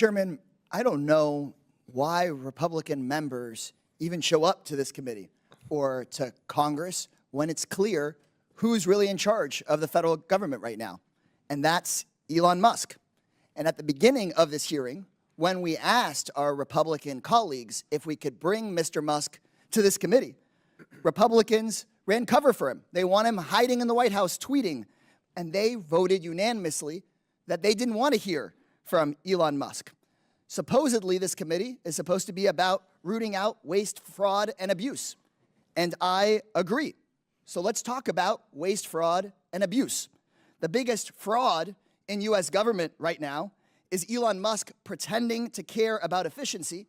Chairman, I don't know why Republican members even show up to this committee or to Congress when it's clear who's really in charge of the federal government right now, and that's Elon Musk. And at the beginning of this hearing, when we asked our Republican colleagues if we could bring Mr. Musk to this committee, Republicans ran cover for him. They want him hiding in the White House tweeting, and they voted unanimously that they didn't want to hear from Elon Musk. Supposedly, this committee is supposed to be about rooting out waste, fraud, and abuse. And I agree. So let's talk about waste, fraud, and abuse. The biggest fraud in U.S. government right now is Elon Musk pretending to care about efficiency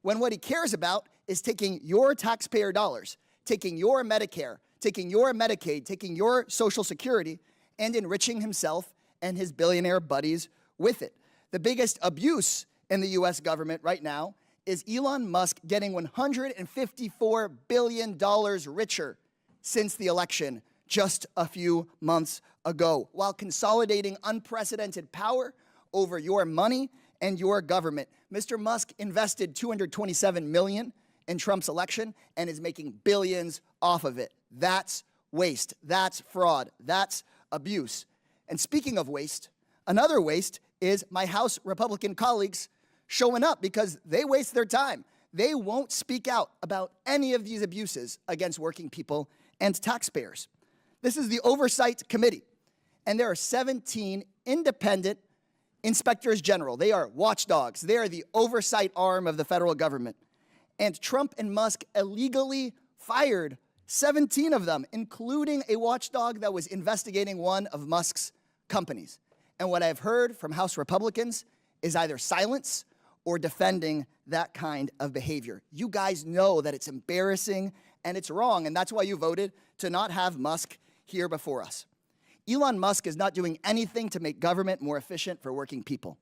when what he cares about is taking your taxpayer dollars, taking your Medicare, taking your Medicaid, taking your Social Security, and enriching himself and his billionaire buddies with it. The biggest abuse in the U.S. government right now is Elon Musk getting $154 billion richer since the election just a few months ago, while consolidating unprecedented power over your money and your government. Mr. Musk invested $227 million in Trump's election and is making billions off of it. That's waste. That's fraud. That's abuse. And speaking of waste, another waste is my House Republican colleagues showing up because they waste their time. They won't speak out about any of these abuses against working people and taxpayers. This is the Oversight Committee, and there are 17 independent inspectors general. They are watchdogs. They are the oversight arm of the federal government. And Trump and Musk illegally fired 17 of them, including a watchdog that was investigating one of Musk's companies. And what I've heard from House Republicans is either silence or defending that kind of behavior. You guys know that it's embarrassing and it's wrong, and that's why you voted to not have Musk here before us. Elon Musk is not doing anything to make government more efficient for working people.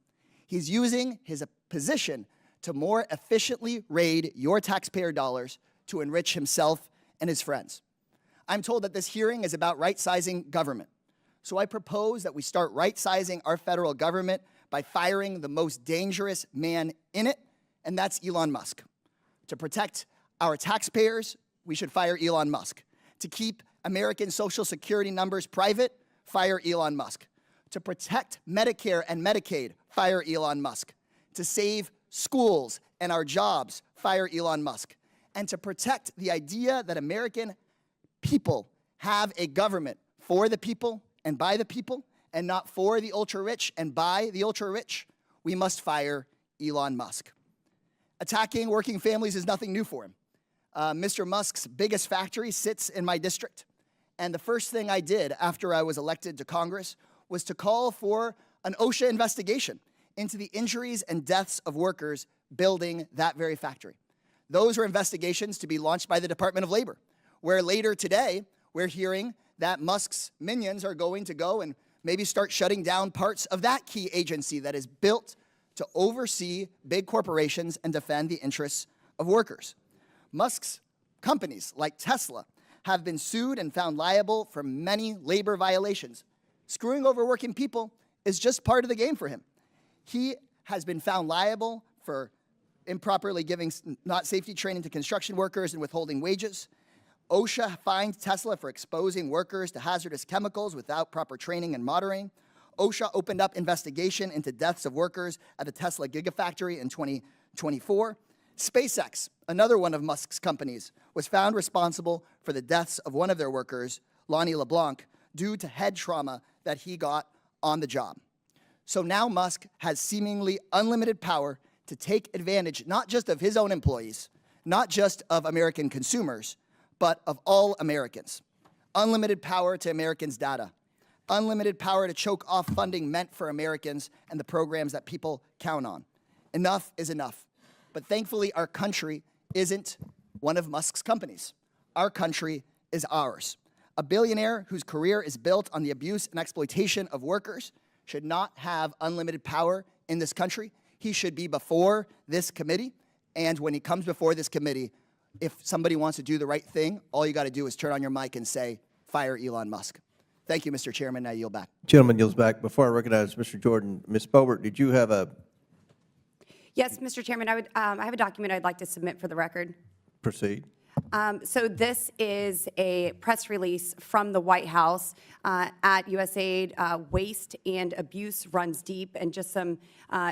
He's using his position to more efficiently raid your taxpayer dollars to enrich himself and his friends. I'm told that this hearing is about right-sizing government. So I propose that we start right-sizing our federal government by firing the most dangerous man in it, and that's Elon Musk. To protect our taxpayers, we should fire Elon Musk. To keep American Social Security numbers private, fire Elon Musk. To protect Medicare and Medicaid, fire Elon Musk. To save schools and our jobs, fire Elon Musk. And to protect the idea that American people have a government for the people and by the people, and not for the ultra-rich and by the ultra-rich, we must fire Elon Musk. Attacking working families is nothing new for him. Mr. Musk's biggest factory sits in my district, and the first thing I did after I was elected to Congress was to call for an OSHA investigation into the injuries and deaths of workers building that very factory. Those are investigations to be launched by the Department of Labor, where later today we're hearing that Musk's minions are going to go and maybe start shutting down parts of that key agency that is built to oversee big corporations and defend the interests of workers. Musk's companies, like Tesla, have been sued and found liable for many labor violations. Screwing over working people is just part of the game for him. He has been found liable for improperly giving not safety training to construction workers and withholding wages. OSHA fined Tesla for exposing workers to hazardous chemicals without proper training and monitoring. OSHA opened up investigation into deaths of workers at the Tesla Gigafactory in 2024. SpaceX, another one of Musk's companies, was found responsible for the deaths of one of their workers, Lonnie LeBlanc, due to head trauma that he got on the job. So now Musk has seemingly unlimited power to take advantage not just of his own employees, not just of American consumers, but of all Americans. Unlimited power to Americans' data. Unlimited power to choke off funding meant for Americans and the programs that people count on. Enough is enough. But thankfully, our country isn't one of Musk's companies. Our country is ours. A billionaire whose career is built on the abuse and exploitation of workers should not have unlimited power in this country. He should be before this committee, and when he comes before this committee, if somebody wants to do the right thing, all you got to do is turn on your mic and say, fire Elon Musk. Thank you, Mr. Chairman. I yield back. Gentleman yields back. Before I recognize Mr. Jordan, Ms. Boebert, did you have a Yes, Mr. Chairman, I have a document I'd like to submit for the record. Proceed. So this is a press release from the White House at USAID. Waste and abuse runs deep, and just some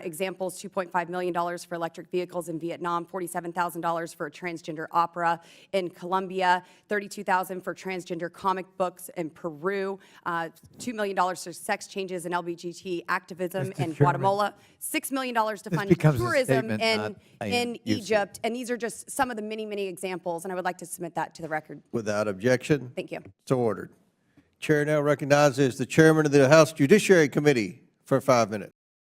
examples: $2.5 million for electric vehicles in Vietnam, $47,000 for a transgender opera in Colombia, $32,000 for transgender comic books in Peru, $2 million for sex changes and LGBT activism Mr. in Chairman. Guatemala, $6 million to fund becomes a tourism statement, in not in usage. Egypt. And these are just some of the many, many examples, and I would like to submit that to the record. Without objection? Thank you. So ordered. Chair now recognizes the chairman of the House Judiciary Committee for 5 minutes.